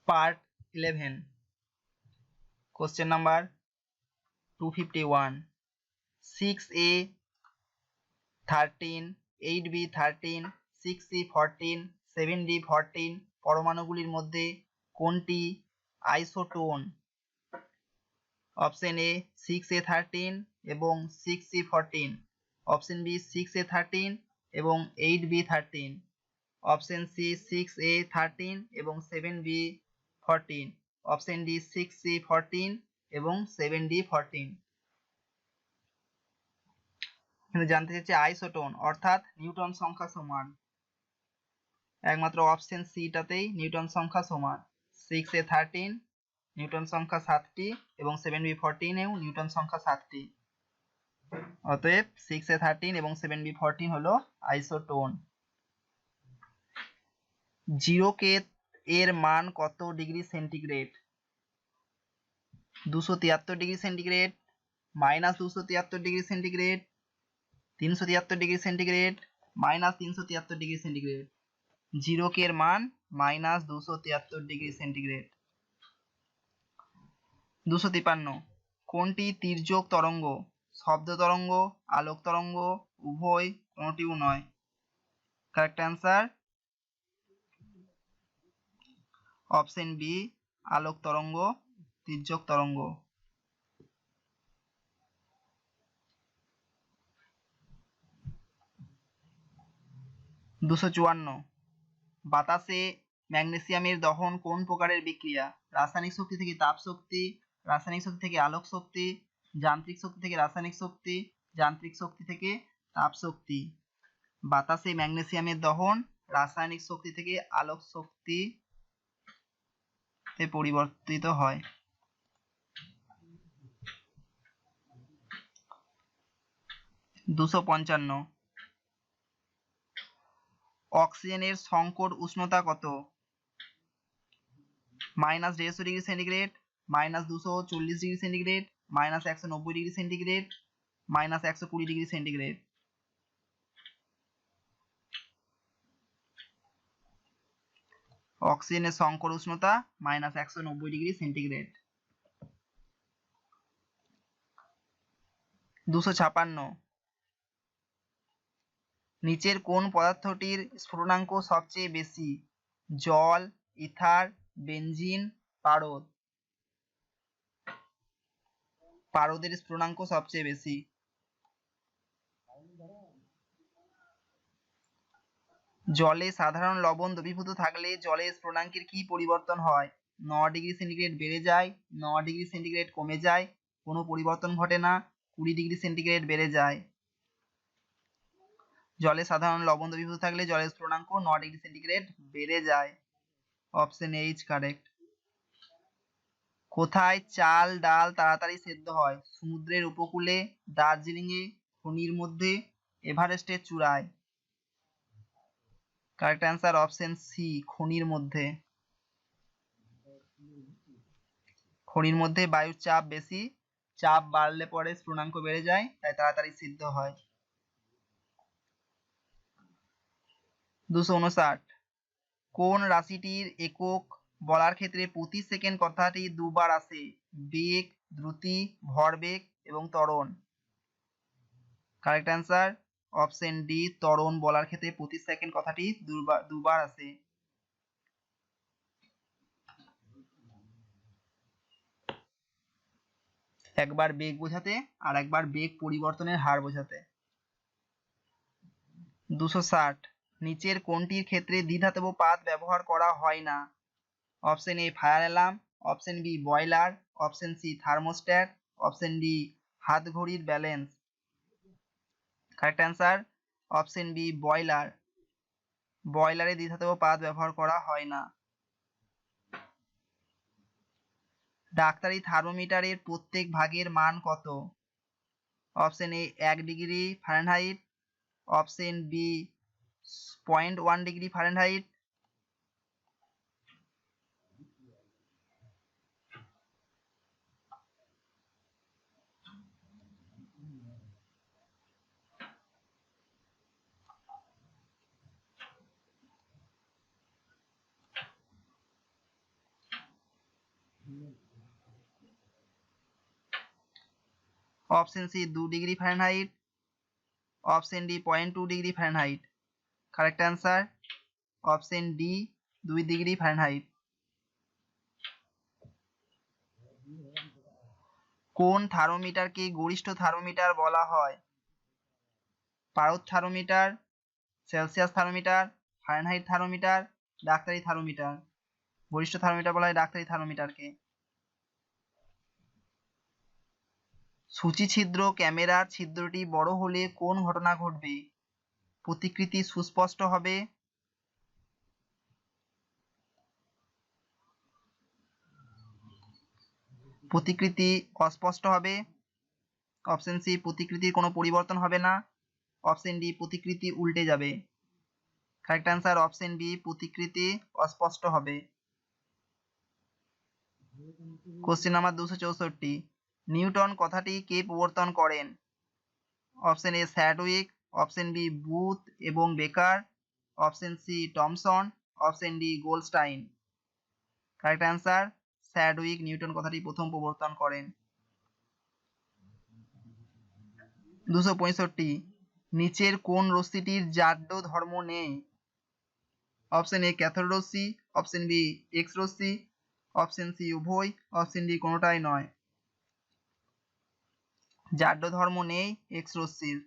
Part 11. Question number 251. 6a 13, 8b 13, 6c 14, 7d 14 পরমাণুগুলির মধ্যে কোনটি isotone? Option A 6a 13 এবং 6c 14, option B 6a 13 এবং 8b 13, option C 6a 13 এবং 7b 14, option D 6c 14 এবং 7d 14। কিন্তু জানতে চাইছে আইসোটোন অর্থাৎ নিউটন সংখ্যা সমান। একমাত্র অপশন সি টাতেই নিউটন সংখ্যা সমান। 6a 13 নিউটন সংখ্যা 7টি এবং 7b 14 এও নিউটন সংখ্যা 7টি। অতএব 6a 13 এবং 7b 14 হলো আইসোটোন। 0K এর মান কত degree centigrade? 273 degree centigrade, -273 degree centigrade, 373 degree centigrade, -373 degree centigrade. 0K এর মান -273 ডিগ্রি সেন্টিগ্রেড। 253 কোনটি তির্যক তরঙ্গ? শব্দ তরঙ্গ, আলোক তরঙ্গ, উভয়, কোনটিও নয়। কারেক্ট অ্যান্সার অপশন বি আলোক তরঙ্গ তির্যক তরঙ্গ। 254 বাতাসে ম্যাগনেসিয়ামের দহন কোন প্রকারের বিক্রিয়া? রাসায়নিক শক্তি থেকে তাপ শক্তি, রাসায়নিক শক্তি থেকে আলোক শক্তি, যান্ত্রিক শক্তি থেকে রাসায়নিক শক্তি, যান্ত্রিক শক্তি থেকে তাপ শক্তি। বাতাসে ম্যাগনেসিয়ামের দহন রাসায়নিক শক্তি থেকে আলোক শক্তিতে পরিবর্তিত হয়। 255 অক্সিজেনের সংকট উষ্ণতা কত? -150 degree centigrade, -240 degree centigrade, -190 degree centigrade, -120 degree centigrade. অক্সিজেনের সংকট উষ্ণতা -190 ডিগ্রি সেন্টিগ্রেড। 256 নিচের কোন পদার্থটির স্ফুটনাঙ্ক সবচেয়ে বেশি? জল, ইথার, বেনজিন, পারদ। পারদের স্ফুটনাঙ্ক সবচেয়ে বেশি। জলে সাধারণ লবণ দ্রবীভূত থাকলে জলের স্ফুটনাঙ্কের কি পরিবর্তন হয়? 9 ডিগ্রি সেন্টিগ্রেড বেড়ে যায়, 9 ডিগ্রি সেন্টিগ্রেড কমে যায়, কোনো পরিবর্তন ঘটে না, 20 ডিগ্রি সেন্টিগ্রেড বেড়ে যায়। জলে সাধারণ লবণ দ্রবীভূত থাকলে জলের স্ফুটনাঙ্ক 9 ডিগ্রি সেন্টিগ্রেড বেড়ে যায়। Option H correct. কোথায় চাল ডাল তাড়াতাড়ি সেদ্ধ হয়? সমুদ্রের উপকূলে, দার্জিলিং এ, খনির মধ্যে, এভারেস্টের চূড়ায়। কারেক্ট অ্যান্সার অপশন সি খনির মধ্যে। খনির মধ্যে বায়ুর চাপ বেশি, চাপ বাড়লে পরে স্ফুটনাঙ্ক বেড়ে যায়, তাই তাড়াতাড়ি সিদ্ধ হয়। 259 কোন রাশিটির একক বলার ক্ষেত্রে প্রতি সেকেন্ড কথাটি দুবার আসে? বেগ, দ্রুতি, ভরবেগ এবং ত্বরণ। কারেক্ট অ্যান্সার অপশন ডি ত্বরণ বলার ক্ষেত্রে প্রতি সেকেন্ড কথাটি দুবার আসে। একবার বেগ বোঝাতে আর একবার বেগ পরিবর্তনের হার বোঝাতে। 260 নিচের কোনটির ক্ষেত্রে দ্বিধাতব পাত ব্যবহার করা হয় না? Option A fire alarm, option B boiler, option C thermostat, option D হাত ঘড়ির balance. Correct answer option B boiler. বয়লারে দ্বিধাতব পাত ব্যবহার করা হয় না। ডাক্তারি থার্মোমিটারের প্রত্যেক ভাগের মান কত? Option A 1 degree Fahrenheit, option B 0.1 degree Fahrenheit, option C 2 degree Fahrenheit, option D 0.2 degree Fahrenheit. Correct answer option D 2 degree Fahrenheit. কোন থার্মোমিটারকে গরিষ্ঠ থার্মোমিটার বলা হয়? পারদ thermometer, Celsius thermometer, Fahrenheit thermometer, ডাক্তারি থার্মোমিটার। গরিষ্ঠ থার্মোমিটার বলা হয় ডাক্তারি থার্মোমিটারকে। সূচি ছিদ্র ক্যামেরার ছিদ্রটি বড় হলে কোন ঘটনা ঘটবে? প্রতিকৃতি সুস্পষ্ট হবে, প্রতিকৃতি অস্পষ্ট হবে, অপশন সি প্রতিকৃতির কোনো পরিবর্তন হবে না, অপশন ডি প্রতিকৃতি উল্টে যাবে। কারেক্ট অ্যান্সার অপশন বি প্রতিকৃতি অস্পষ্ট হবে। কোশ্চেন নাম্বার 264, নিউটন কথাটি কে প্রবর্তন করেন? Option A Chadwick, option B Booth এবং Baker, option C Thomson, option D Goldstein. Correct answer Chadwick neutron কথাটি প্রথম প্রবর্তন করেন। 265, নিচের কোন রশ্মিটির জাড্য ধর্ম নেই? অপশন এ ক্যাথোড রশ্মি, অপশন বি এক্স রশ্মি, অপশন সি উভয়, অপশন ডি কোনোটাই নয়। জাড্য ধর্ম নেই এক্স রশ্মির।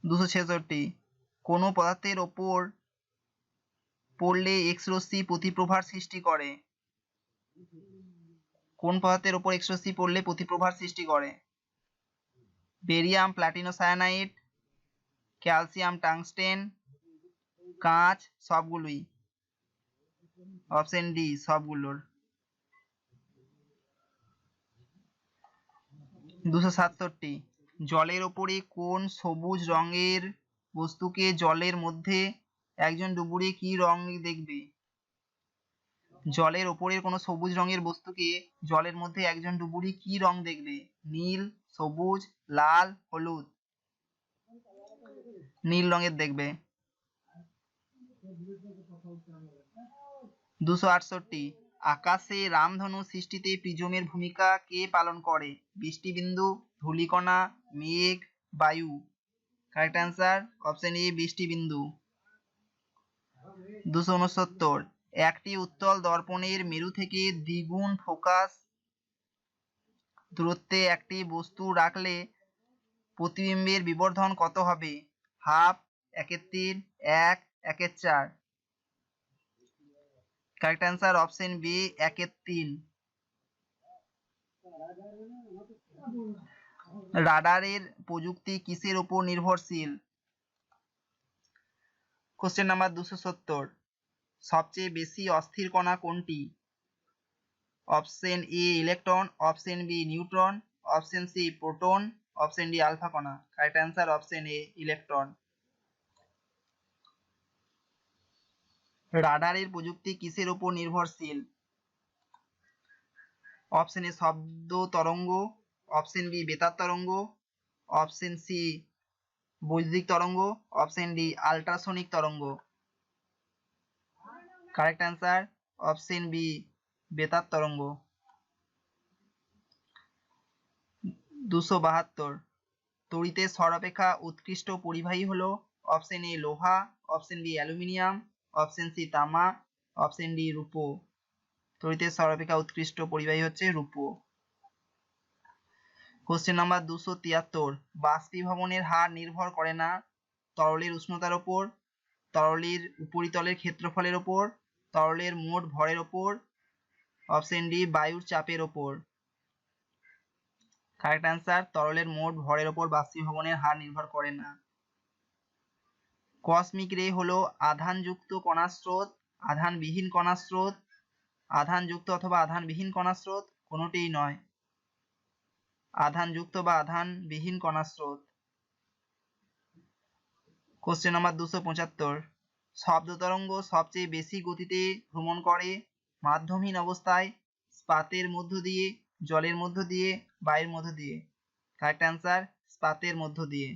266, কোন পদার্থের ওপর পড়লে এক্স রশ্মি প্রতিপ্রভার সৃষ্টি করে? কোন পদার্থের ওপর এক্স রশ্মি পড়লে প্রতিপ্রভার সৃষ্টি করে? বেরিয়াম প্লাটিনো সায়ানাইড, ক্যালসিয়াম টাংস্টেন, কাঁচ, সবগুলোই। অপশন ডি সবগুলোর। 267, জলের ওপরে কোন সবুজ রঙের বস্তুকে জলের মধ্যে একজন ডুবুরি কি রং দেখবে? জলের ওপরের কোনো সবুজ রঙের বস্তুকে জলের মধ্যে একজন ডুবুরি কি রং দেখবে? নীল, সবুজ, লাল, হলুদ। নীল রঙের দেখবে। 268, আকাশে রামধনু সৃষ্টিতে প্রিজমের ভূমিকা কে পালন করে? বৃষ্টিবিন্দু, ধূলিকণা, মেঘ, বায়ু। কারেক্ট অ্যান্সার অপশন এ বৃষ্টিবিন্দু। 269, একটি উত্তল দর্পণের মেরু থেকে দ্বিগুণ ফোকাস দূরত্বে একটি বস্তু রাখলে প্রতিবিম্বের বিবর্ধন কত হবে? Half, 1/3, 1, 1/4। Correct answer option B 1/3। রাডারের প্রযুক্তি কিসের উপর নির্ভরশীল? কোশ্চেন নাম্বার 270, সবচেয়ে বেশি অস্থির কণা কোনটি? Option A electron, option B neutron, option C proton, option D alpha কণা। Correct answer option A electron. রাডারের প্রযুক্তি কিসের উপর নির্ভরশীল? অপশন এ শব্দ তরঙ্গ, অপশন বি বেতার তরঙ্গ, অপশন সি বৈদ্যুতিক তরঙ্গ, অপশন ডি আল্ট্রাসনিক তরঙ্গ। কারেক্ট অ্যান্সার অপশন বি বেতার তরঙ্গ। 272, তড়িতের সর্বাপেক্ষা উৎকৃষ্ট পরিবাহী হলো? অপশন এ লোহা, option B aluminium, option C তামা, অপশন ডি রূপো। তড়িতের সর্বাপেক্ষা উৎকৃষ্ট পরিবাহী হচ্ছে রূপো। কোশ্চেন নাম্বার 273, বাষ্পীভবনের হার নির্ভর করে না তরলের উষ্ণতার উপর, তরলের উপরিতলের ক্ষেত্রফলের উপর, তরলের মোট ভরের উপর, অপশন ডি বায়ুর চাপের উপর। কারেক্ট অ্যান্সার তরলের মোট ভরের উপর বাষ্পীভবনের হার নির্ভর করে না। কসমিক রে হলো আধানযুক্ত কণার স্রোত, আধানবিহীন কণার স্রোত, আধানযুক্ত অথবা আধানবিহীন কণার স্রোত, কোনোটিই নয়। আধানযুক্ত বা আধানবিহীন কণার স্রোত। কোশ্চেন নাম্বার 275, শব্দ তরঙ্গ সবচেয়ে বেশি গতিতে ভ্রমণ করে মাধ্যমহীন অবস্থায়, স্পাতের মধ্য দিয়ে, জলের মধ্য দিয়ে, বায়ুর মধ্য দিয়ে। কারেক্ট অ্যান্সার স্পাতের মধ্য দিয়ে।